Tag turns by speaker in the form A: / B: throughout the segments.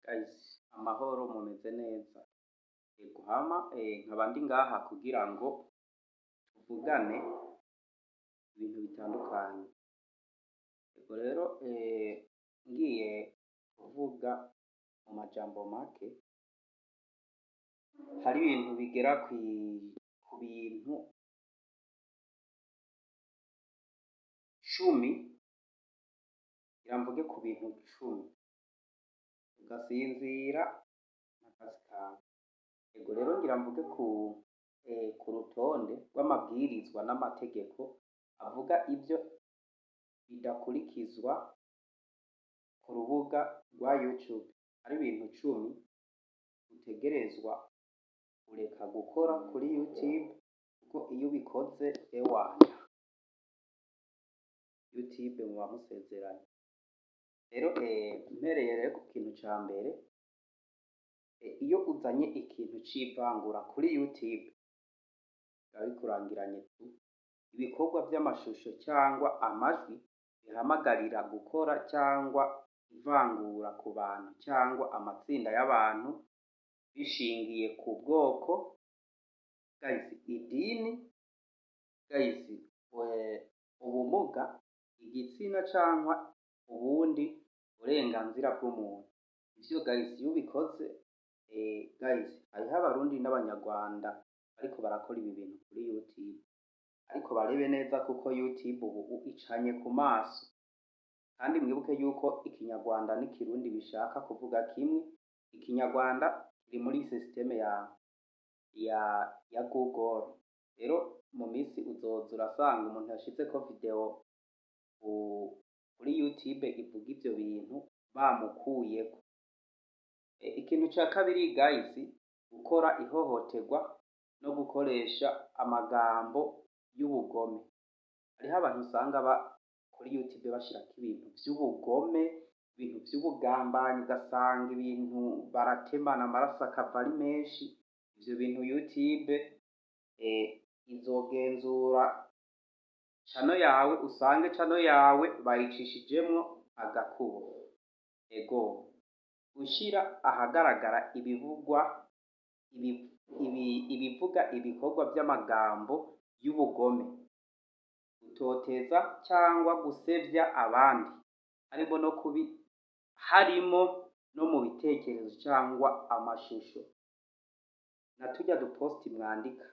A: Guys, amahoro mumeze neza? Yego hama nkaba ndi ngaha kugira ngo tuvugane ibintu bitandukanye. Yego rero ngiye kuvuga mu majambo make, hari ibintu bigera ku bintu 10, ngira mvuge ku bintu 10 ugasinzira n'akazi kawe. Yego rero ngira mvuge ku rutonde rw'amabwirizwa n'amategeko avuga ibyo bidakurikizwa ku rubuga rwa YouTube. Hari ibintu 10 utegerezwa kureka gukora kuri YouTube, kuko iyo ubikoze ewana YouTube muba musezeranye. Rero mpereye rero ku kintu ca mbere, iyo uzanye ikintu c'ivangura kuri YouTube biba bikurangiranye tu. Ibikorwa vy'amashusho cyangwa amajwi bihamagarira gukora cyangwa ivangura ku bantu cyangwa amatsinda y'abantu bishingiye ku bwoko, guys, idini, guys, ubumuga, igitsina cyangwa ubundi burenganzira bw'umuntu. Ivyo guys, iyo ubikoze guys, hariho abarundi n'abanyarwanda ariko barakora ibi bintu kuri YouTube, ariko barebe neza kuko YouTube ubu icanye ku maso, kandi mwibuke yuko ikinyarwanda n'ikirundi bishaka kuvuga kimwe. Ikinyarwanda kiri muri systeme ya Google. Rero mu minsi uzoza urasanga umuntu yashizeko video kuri YouTube ivuga ivyo bintu bamukuyeko. Ikintu ca kabiri guys, gukora ihohoterwa no gukoresha amagambo y'ubugome. Hariho abantu usanga kuri YouTube bashirako ibintu vy'ubugome, ibintu vy'ubugambanyi, ugasanga ibintu baratemana amaraso akava ari menshi. Ivyo bintu YouTube izogenzura channel yawe, usange channel yawe bayicishijemwo agakubo. Ego gushira ahagaragara ibivuga ibikorwa vy'amagambo y'ubugome, gutoteza cyangwa gusevya abandi, harimo no mu bitekerezo cyangwa amashusho na tujya duposti mwandika.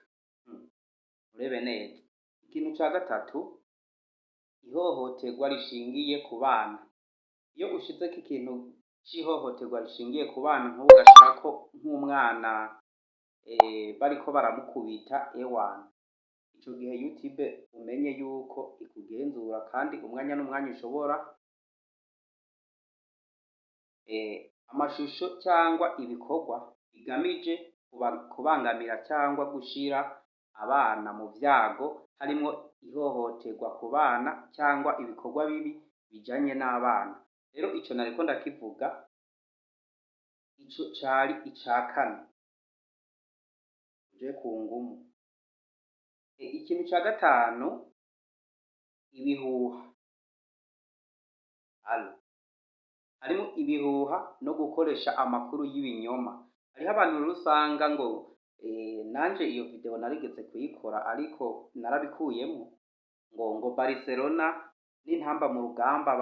A: Urebe neza. Ikintu ca gatatu, ihohoterwa rishingiye ku bana. Iyo ushizeko ikintu c'ihohoterwa rishingiye ku bana, ntugashirako nk'umwana bariko baramukubita ewana, ico gihe YouTube umenye yuko ikugenzura, kandi umwanya n'umwanya ushobora amashusho cyangwa ibikorwa bigamije kubangamira cyangwa gushira abana mu vyago, harimwo ihohoterwa ku bana cyangwa ibikorwa bibi bijanye n'abana. Rero ico nariko ndakivuga, ico cari ica kane. Uje ku ngumu. Ikintu ca gatanu, ibihuha. Harimo ibihuha no gukoresha amakuru y'ibinyoma. Hariho abantu usanga ngo nanje iyo video narigeze kuyikora ariko narabikuyemo, ngo Barcelona n'intamba mu rugamba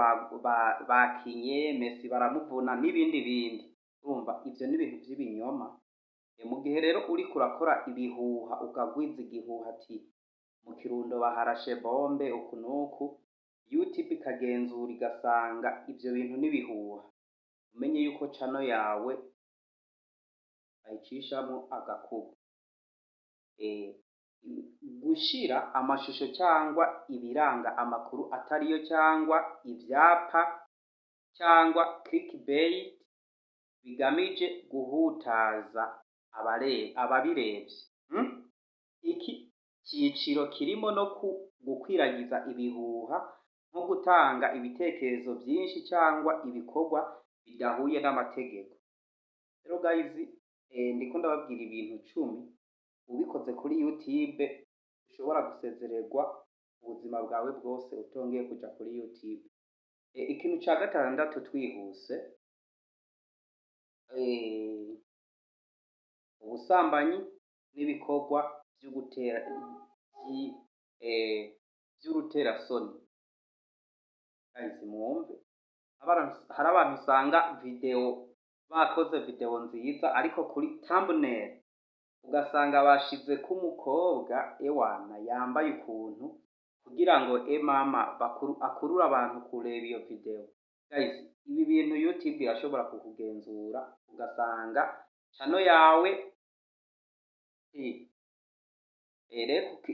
A: bakinye Messi baramuvuna n'ibindi bindi. Urumva ivyo ni ibintu vy'ibinyoma. Mu gihe rero uri kurakora ibihuha, ukagwiza igihuha ati mu Kirundo baharashe bombe ukunuku, YouTube ikagenzura igasanga ivyo bintu n'ibihuha, umenye yuko channel yawe ayicishamo agakubo. Gushira amashusho cyangwa ibiranga amakuru atariyo cyangwa ivyapa cyangwa clickbait bigamije guhutaza ababirebye. Iki ciciro kirimo no gukwiragiza ibihuha, nko gutanga ibitekerezo byinshi cyangwa ibikorwa bidahuye n'amategeko. Rero guys, ndiko ndababwira ibintu 10 ubikoze kuri YouTube ushobora gusezererwa ubuzima bwawe bwose utongeye kuja kuri YouTube. Ikintu ca gatandatu twihuse, ubusambanyi n'ibikorwa vy'uruterasoni. Guys mwumve, hari abantu usanga bakoze video nziza ariko kuri thumbnail ugasanga bashizeko umukobwa ewana yambaye ukuntu kugira ngo mama akurura abantu kureba iyo video. Guys, ibi bintu YouTube irashobora kukugenzura ugasanga channel yawe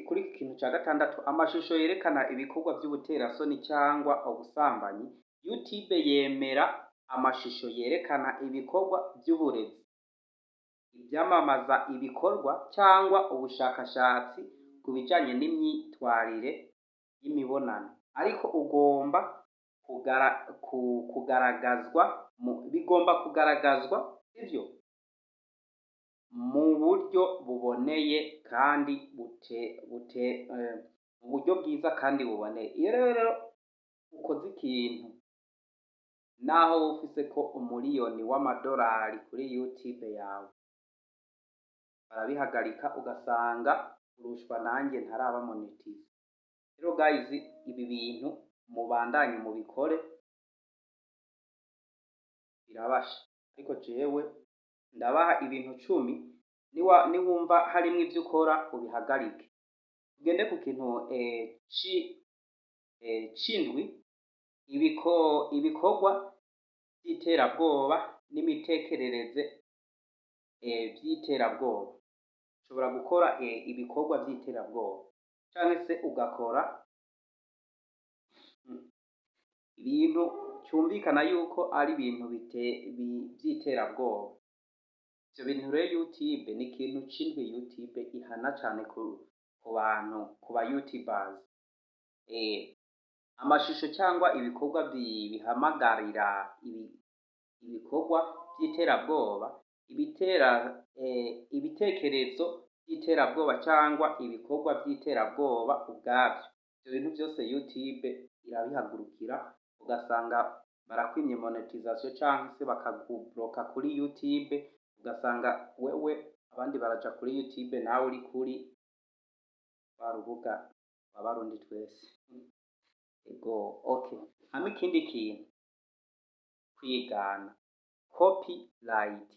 A: kuri ikintu ca gatandatu, amashusho yerekana ibikorwa vy'ubuterasoni cyangwa ubusambanyi. YouTube yemera amashusho yerekana ibikorwa vy'uburezi, ibyamamaza ibikorwa cyangwa ubushakashatsi ku bijanye n'imyitwarire y'imibonano, ariko bigomba kugaragazwa ivyo mu buryo buboneye kandi mu buryo bwiza kandi buboneye. Iyo rero ukoze ikintu naho ufise ko umuriyoni w'amadolari kuri YouTube yawe, barabihagarika ugasanga urushwa nanjye ntaraba monetize. Rero guys, ibi bintu mubandanye mubikore, birabasha. Ariko jewe ndabaha ibintu 10 niwumva harimwo ivyo ukora ubihagarike. Ugende ku kintu c'indwi, ibikorwa vy'iterabwoba n'imitekerereze vy'iterabwoba. Ushobora gukora ibikorwa vy'iterabwoba canke se ugakora ibintu cyumvikana yuko ari ibintu vy'iterabwoba. Ivyo bintu rero YouTube ni ikintu c'indwi YouTube ihana cane ku bantu, ku ba YouTubers. Amashusho cyangwa ibikorwa bihamagarira ibikorwa vy'iterabwoba, ibitekerezo vy'iterabwoba cyangwa ibikorwa vy'iterabwoba ubwavyo. Ivyo bintu byose YouTube irabihagurukira, ugasanga barakwimye monetization cyangwa se bakakubloka kuri YouTube, ugasanga wewe abandi baraja kuri YouTube nawe uri kuri barubuga abarundi twese. Okay. Hama ikindi kintu kwigana copyright.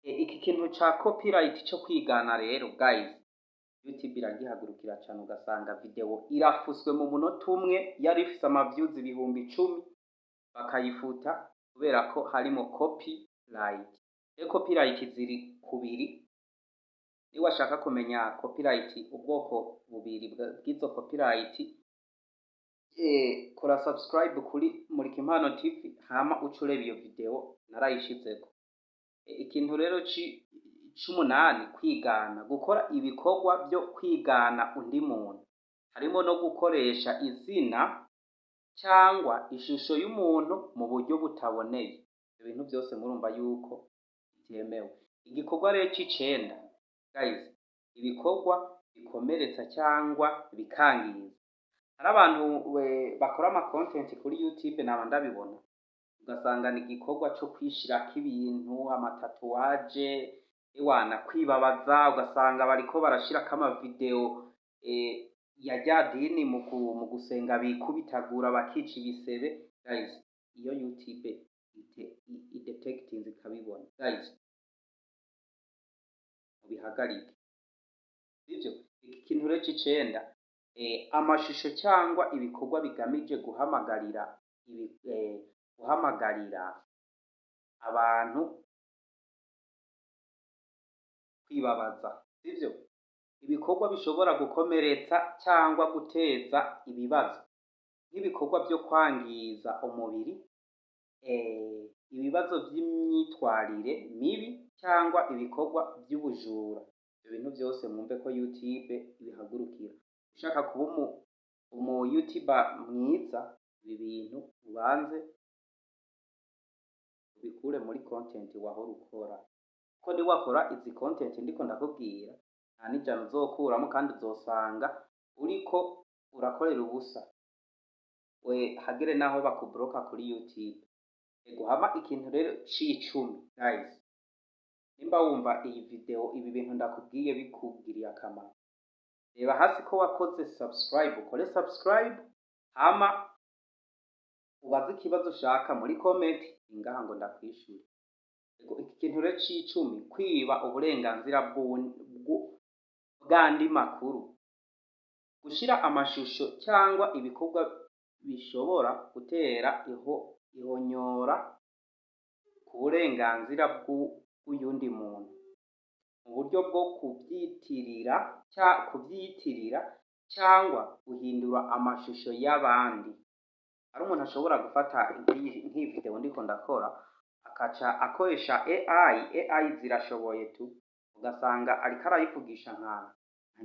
A: Iki kintu ca copyright cyo kwigana rero guys, YouTube iragihagurukira cyane, ugasanga video irafuswe mu munota umwe yari ifise views 10,000 bakayifuta kubera ko harimo copyright. Copyright ziri kubiri. Ni washaka kumenya copyright, ubwoko bubiri bw'izo copyright, kora subscribe kuri Murikimpano TV hama ucurebe iyo video narayishizeko. Ikintu rero c'umunani, kwigana, gukora ibikorwa byo kwigana undi muntu, harimo no gukoresha izina cyangwa ishusho y'umuntu mu buryo butaboneye. Ibintu byose murumva yuko byemewe. Igikorwa rero c'icenda guys, ibikorwa bikomeretsa cyangwa bikangiza. Hari abantu bakora ama content kuri YouTube naba ndabibona, ugasanga ni igikorwa cyo kwishirako ibintu, amatatuwaje, kwibabaza, ugasanga bariko barashirako ama video ya ryadini mu gusenga bikubitagura bakica ibisebe. Guys, iyo YouTube idetectinze ikabibona, guys ubihagarike. Ivyo ikintu rero c'icenda, amashusho cyangwa ibikorwa bigamije guhamagarira abantu kwibabaza. Ivyo ibikorwa bishobora gukomeretsa cyangwa guteza ibibazo, nk'ibikorwa byo kwangiza umubiri, ibibazo by'imyitwarire mibi cyangwa ibikorwa by'ubujura. Ibyo bintu byose mwumve ko YouTube ibihagurukira. Ushaka kuba umu YouTuber mwiza, ibi bintu ubanze ubikure muri content wahora ukora, ko ni wakora izi content ndiko ndakubwira nta n'ijana uzokuramo, kandi uzosanga uriko urakorera ubusa. Hagere naho bakubloka kuri YouTube. Hama ikintu rero c'icumi guys, nimba wumva iyi video ibi bintu ndakubwiye bikugiriye akamaro, reba hasi ko wakoze subscribe, ukore subscribe, hama ubaze ikibazo ushaka muri comment ingaha ngo ndakwishyure. Iki kintu rero c'icumi, kwiba uburenganzira bw'andi makuru, gushira amashusho cyangwa ibikorwa bishobora gutera ihonyora ku burenganzira bw'uyundi muntu mu buryo bwo kubyitirira cyangwa guhindura amashusho y'abandi. Hari umuntu ashobora gufata nk'iyi video ndiko ndakora akaca akoresha AI zirashoboye tu, ugasanga ariko arayivugisha nka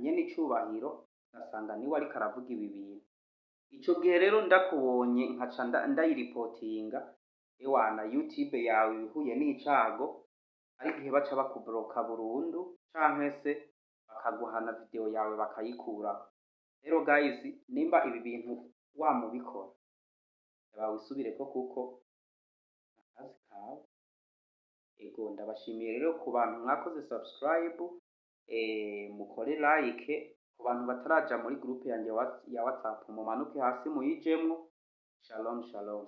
A: nyene icubahiro, ugasanga niwe ariko aravuga ibi bintu. Ico gihe rero ndakubonye nkaca ndayiripotinga, ewana YouTube yawe ibihuye n'icago, ari igihe baca bakubloka burundu canke se bakaguhana video yawe bakayikuraho. Rero guys, nimba ibi bintu wamubikora, wisubireko kuko akazi kawe. Ego ndabashimiye rero ku bantu mwakoze subscribe, mukore like, ku bantu bataraja muri groupe yanjye ya WhatsApp mumanuke hasi muyijemwo. Shalom shalom.